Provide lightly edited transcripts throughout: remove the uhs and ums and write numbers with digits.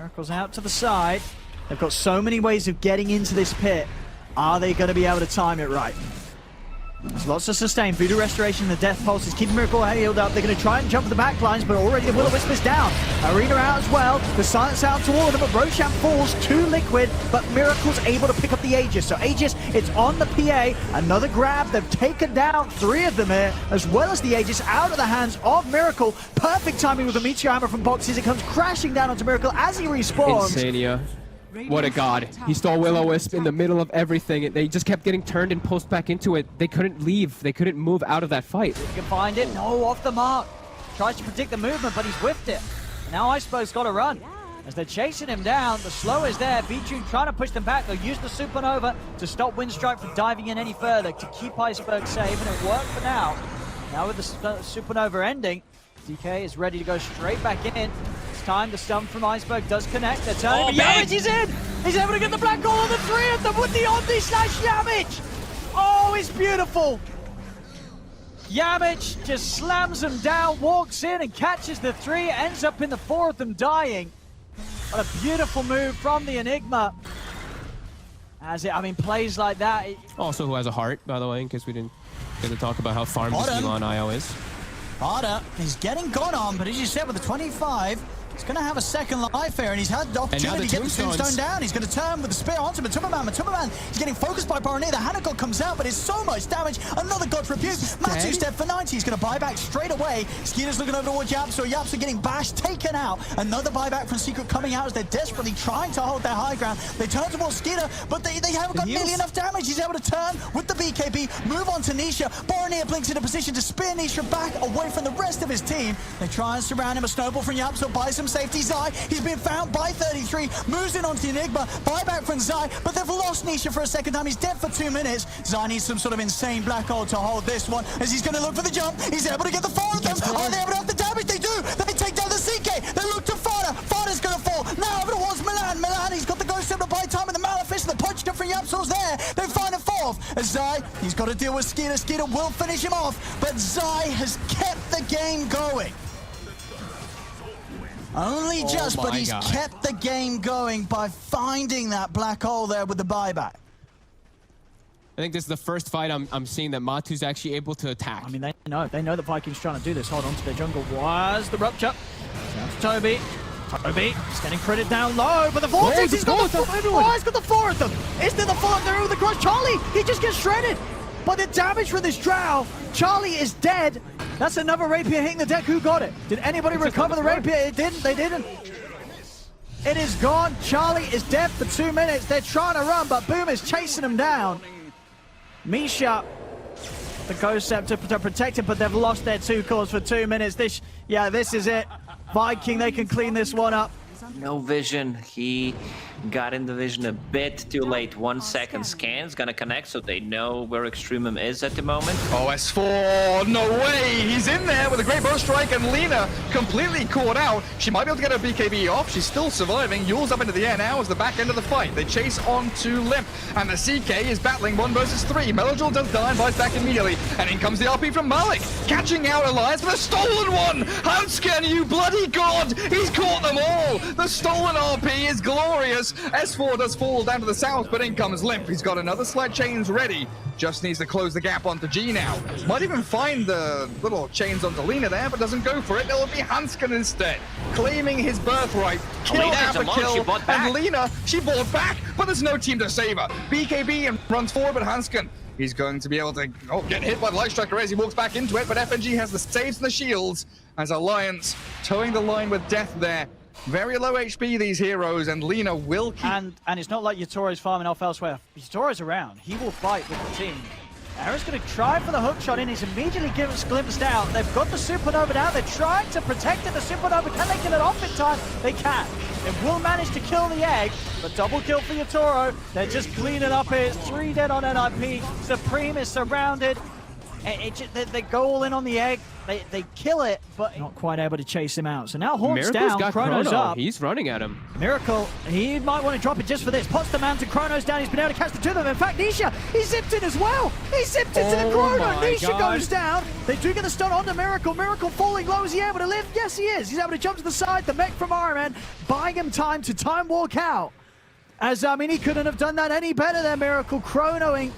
Miracle's out to the side. They've got so many ways of getting into this pit. Are they going to be able to time it right? There's lots of sustain. Voodoo Restoration and the Death Pulse is keeping Miracle healed up. They're going to try and jump the back lines, but already the Will-O-Wisp is down. Arena out as well. The silence out to all of them, but Roshan falls to Liquid, but Miracle's able to pick up the Aegis. So Aegis, it's on the PA. Another grab. They've taken down 3 of them here, as well as the Aegis out of the hands of Miracle. Perfect timing with the Meteor Hammer from Boxes. It comes crashing down onto Miracle as he respawns. Insania. What a god. He stole Will-O-Wisp in the middle of everything. They just kept getting turned and pushed back into it. They couldn't leave. They couldn't move out of that fight. You can find it. No, off the mark. Tries to predict the movement, but he's whiffed it. Now Iceberg's got to run. As they're chasing him down, the slow is there. V-Tune trying to push them back. They'll use the Supernova to stop Windstrike from diving in any further to keep Iceberg safe, and it worked for now. Now with the Supernova ending, DK is ready to go straight back in. Time, the stun from Iceberg does connect. They're turning, but Yamich is in! He's able to get the black goal on the 3 of them with the Omni/Yamich! Oh, it's beautiful! Yamich just slams them down, walks in and catches the 3, ends up in the 4 of them dying. What a beautiful move from the Enigma. As it, I mean, plays like that. Also, who has a heart, by the way, in case we didn't get to talk about how farmed this Elon IO is. Potter, he's getting gone on, but as you said, with the 25, he's going to have a second life here, and he's had the opportunity to get the tombstone down. He's going to turn with the spear onto Matuma Man. He's getting focused by Baronir. The Hanako comes out, but it's so much damage. Another God's Rebuke. Matu's dead for 90. He's going to buy back straight away. Skeeter's looking over towards Yapso. Yapso getting bashed, taken out. Another buyback from Secret coming out as they're desperately trying to hold their high ground. They turn towards Skeeter, but they haven't got nearly enough damage. He's able to turn with the BKB, move on to Nisha. Baronir blinks into position to spear Nisha back away from the rest of his team. They try and surround him. A snowball from Yapso buys some safety. Zai, he's been found by 33, moves in onto the Enigma, buyback from Zai, but they've lost Nisha for a second time. He's dead for 2 minutes. Zai needs some sort of insane black hole to hold this one, as he's going to look for the jump. He's able to get the 4 of them. Are they able to have the damage? They do. They take down the CK. They look to Fada. Fada's going to fall. Now over towards Milan. Milan, he's got the Ghost Scepter by time, and the Maleficent, the punch from Yapso's there. They find a 4th. As Zai, he's got to deal with Skeeter. Skeeter will finish him off, but Zai has kept the game going. Only just, but he's kept the game going by finding that black hole there with the buyback. I think this is the first fight I'm seeing that Matu's actually able to attack. I mean, they know that Vikings trying to do this. Hold on to the jungle. Was the rupture? Down to Toby. He's getting credit down low, but the Vortex, he's got the 4 of them. Is there the 4 of them over the cross? Charlie, he just gets shredded. But the damage from this drow, Charlie is dead. That's another rapier hitting the deck. Who got it? Did anybody recover the rapier? It didn't. They didn't. It is gone. Charlie is dead for 2 minutes. They're trying to run, but Boom is chasing him down. Misha, the Ghost Scepter to protect him, but they've lost their 2 cores for 2 minutes. This is it. Viking, they can clean this one up. No vision. He got in the vision a bit too late. 1 second scan is gonna connect, so they know where Extremum is at the moment. Oh, S4, no way! He's in there with a great bow strike, and Lina completely caught out. She might be able to get her BKB off. She's still surviving. Yule's up into the air now as the back end of the fight. They chase on to Limp, and the CK is battling 1 versus 3. Melodrol does die and buys back immediately, and in comes the RP from Malik, catching out Elias with a stolen one! Hansken, you bloody god! He's caught them all! The stolen RP is glorious! S4 does fall down to the south, but in comes Limp. He's got another slide chains ready. Just needs to close the gap onto G now. Might even find the little chains onto Lina there, but doesn't go for it. It'll be Hansken instead, claiming his birthright. Kill after kill, and Lina, she bought back, but there's no team to save her. BKB and runs forward, but Hansken, he's going to be able to get hit by the Light Striker as he walks back into it, but FNG has the saves and the shields, as Alliance towing the line with death there. Very low HP, these heroes, and Lina will keep... And it's not like Yatoro's farming off elsewhere. Yatoro's around. He will fight with the team. Ara's going to try for the hook shot in. He's immediately glimpsed out. They've got the Supernova down. They're trying to protect it. The Supernova, can they get it off in time? They can. It will manage to kill the egg, but double kill for Yatoro. They're just cleaning up here. It's 3 dead on NIP. Supreme is surrounded. They go all in on the egg. They kill it, but not quite able to chase him out. So now Horn's Miracle's down, got Chrono's Chrono. up. He's running at him. Miracle, he might want to drop it just for this. Pots the man to Chrono's down. He's been able to catch the two of them. In fact, Nisha, he zipped in as well. He zipped into the Chrono. Nisha goes down. They do get the stun onto Miracle. Miracle falling low. Is he able to live? Yes, he is. He's able to jump to the side. The mech from Iron Man buying him time to time walk out. As, I mean, he couldn't have done that any better than Miracle. Chronoing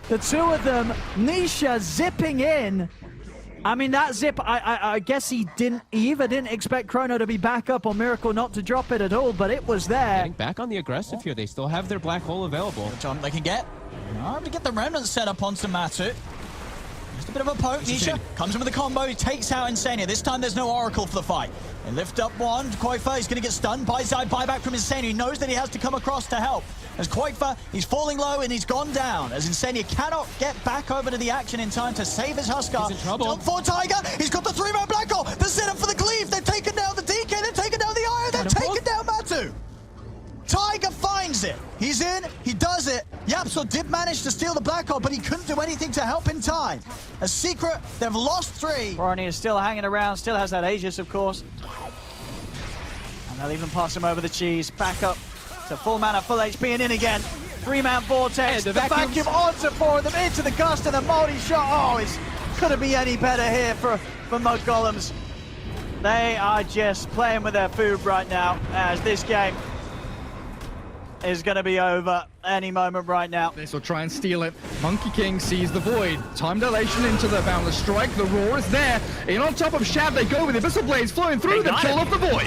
the two of them. Nisha zipping in. I mean, that zip, I guess he either didn't expect Chrono to be back up or Miracle not to drop it at all, but it was there. Getting back on the aggressive here. They still have their black hole available. Which they can get. Time to get the remnant set up onto Matu. Just a bit of a poke. Nisha comes in with a combo. He takes out Insania. This time there's no Oracle for the fight. They lift up one. Koifa is going to get stunned. Buyback from Insania. He knows that he has to come across to help. As Koifa, he's falling low and he's gone down. As Insania cannot get back over to the action in time to save his Huskar. He's in trouble. Jump for Tiger. He's got the 3-man black hole. The setup for the cleave. They've taken down the DK. They've taken down the Iron. They've taken down Matu. Tiger finds it. He's in. He does it. Yapsor did manage to steal the black hole, but he couldn't do anything to help in time. A secret. They've lost 3. Borony is still hanging around. Still has that Aegis, of course. And they'll even pass him over the cheese. Back up to full mana, full HP, and in again. 3-man vortex. And the vacuum onto 4 of them into the gust and the multi-shot. Oh, it's couldn't be any better here for Mud Golems. They are just playing with their food right now, as this game is going to be over any moment right now. This will try and steal it. Monkey King sees the void. Time dilation into the Boundless Strike. The roar is there. In on top of Shad, they go with the Abyssal Blades flowing through the kill of the void.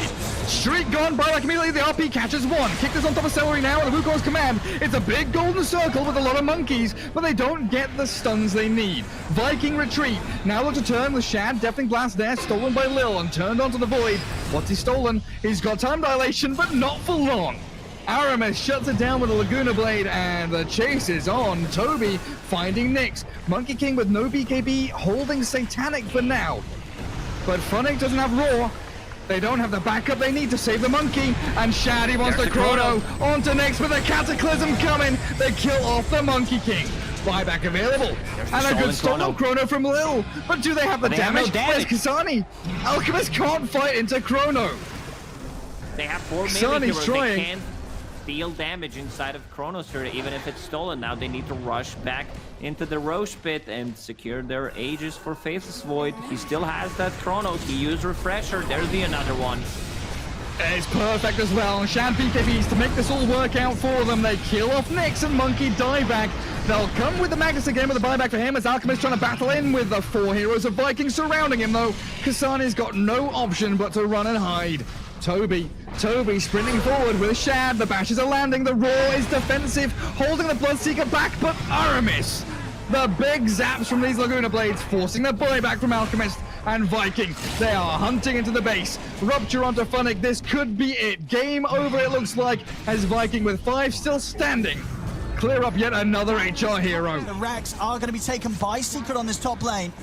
Streak gone by like immediately. The RP catches one. Kick this on top of Celery now on the Wukong's command. It's a big golden circle with a lot of monkeys, but they don't get the stuns they need. Viking retreat. Now look to turn with Shad. Deafening Blast there, stolen by Lil and turned onto the void. What's he stolen? He's got time dilation, but not for long. Aramis shuts it down with a Laguna Blade, and the chase is on. Toby finding Nyx. Monkey King with no BKB, holding Satanic for now. But Funnick doesn't have Roar. They don't have the backup they need to save the monkey. And Shaddy wants the Chrono. Onto Nyx with a Cataclysm coming. They kill off the Monkey King. Buyback available. And a good stolen Chrono from Lil. But do they have the damage? Where's Kasani? Alchemist can't fight into Chrono. They have 4 melee heroes. They can't deal damage inside of Chronosphere, even if it's stolen. Now they need to rush back into the Roche Pit and secure their Aegis for Faceless Void. He still has that Chrono. He used Refresher. There's the another one. It's perfect as well. Shad BKBs to make this all work out for them. They kill off Nyx and Monkey die back. They'll come with the Magnus again with a buyback for him as Alchemist trying to battle in with the 4 heroes of Vikings surrounding him though. Kasani's got no option but to run and hide. Toby sprinting forward with Shad. The bashes are landing. The Roar is defensive, holding the Bloodseeker back, but Aramis. The big zaps from these Laguna Blades, forcing the buyback from Alchemist and Viking. They are hunting into the base. Rupture onto Funnick. This could be it. Game over, it looks like, as Viking with 5 still standing. Clear up yet another HR hero. The Rax are going to be taken by Secret on this top lane.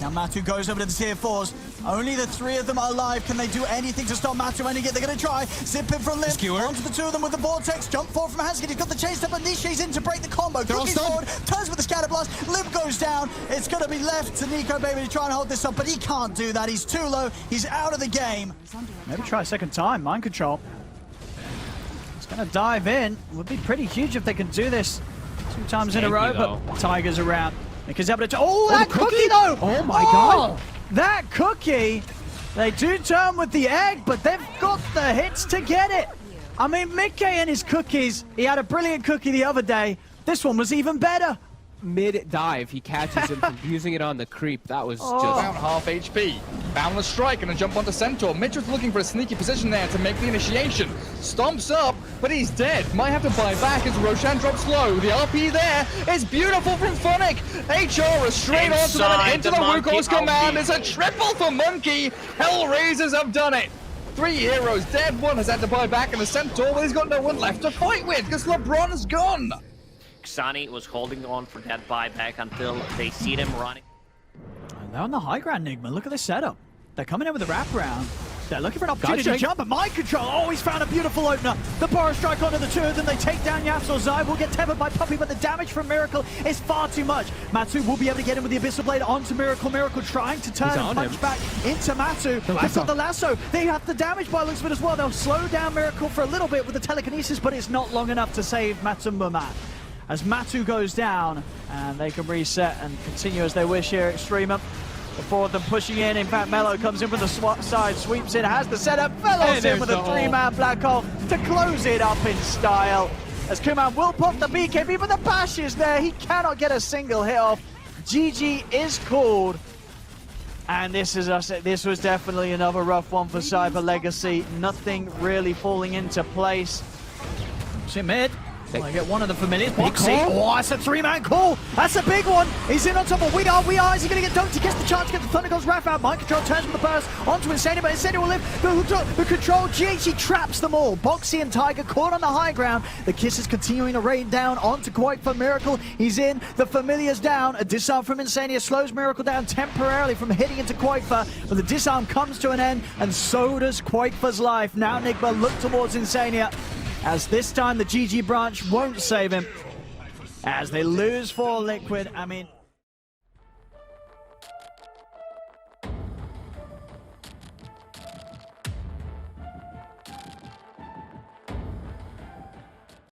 Now Matu goes over to the tier 4s. Only the 3 of them are alive. Can they do anything to stop Matu? They're going to try. Zip in from Limp. Onto the 2 of them with the Vortex. Jump forward from Haskett. He's got the chase up, and Nisha's in to break the combo. Cookies forward. Turns with the Scatter Blast. Limp goes down. It's going to be left to Nico Baby to try and hold this up, but he can't do that. He's too low. He's out of the game. Maybe try a second time. Mind control. He's going to dive in. Would be pretty huge if they can do this 2 times in a row, but Tiger's around. Because able to that cookie though! Oh my god! That cookie! They do turn with the egg, but they've got the hits to get it! I mean, Mickey and his cookies, he had a brilliant cookie the other day. This one was even better. Mid-dive, he catches him from using it on the creep. That was just... About half HP. Boundless Strike and a jump onto Centaur. Mitchell's looking for a sneaky position there to make the initiation. Stomps up, but he's dead. Might have to buy back as Roshan drops low. The RP there is beautiful from Funnick. HR is straight onto them and into the Wukong's command. It's a triple for Monkey. Hellraisers have done it. 3 heroes dead. 1 has had to buy back, and the Centaur, well, he's got no one left to fight with because LeBron's gone. Xani was holding on for that buyback until they see them running. And they're on the high ground, Nigma. Look at this setup. They're coming in with a wraparound. They're looking for an opportunity to Gotcha. jump, but mind control. Oh, he's found a beautiful opener. The power strike onto the two of them. They take down Yapso. Zai will get tempered by Puppey, but the damage from Miracle is far too much. Matsu will be able to get in with the Abyssal Blade onto Miracle. Miracle trying to turn He's and on punch him. back into Matsu. They've got the lasso. They have the damage by looks of it as well. They'll slow down Miracle for a little bit with the telekinesis, but it's not long enough to save Matsu Mumat. As Matu goes down, and they can reset and continue as they wish here, Extrema. The four of them pushing in fact, Mello comes in from the side, sweeps in, has the setup, Velos in with a three-man black hole to close it up in style. As Kuman will pop the BKB, but the bash is there, he cannot get a single hit off. GG is called. And this was definitely another rough one for Cyber Legacy. Nothing really falling into place. See mid. I get one of the familiars. Boxy. Oh, that's a three-man call. That's a big one. He's in on top of We Are. Is he going to get dunked? He gets the chance to get the Thunder God's Wrath out. Mind control turns from the burst onto Insania, but Insania will live. The control. GHC traps them all. Boxy and Tiger caught on the high ground. The kiss is continuing to rain down onto Quake for Miracle. He's in. The familiar's down. A disarm from Insania slows Miracle down temporarily from hitting into Quakefa, but the disarm comes to an end, and so does Quakefa's life. Now Nigma look towards Insania, as this time the GG branch won't save him, as they lose for Liquid. I mean,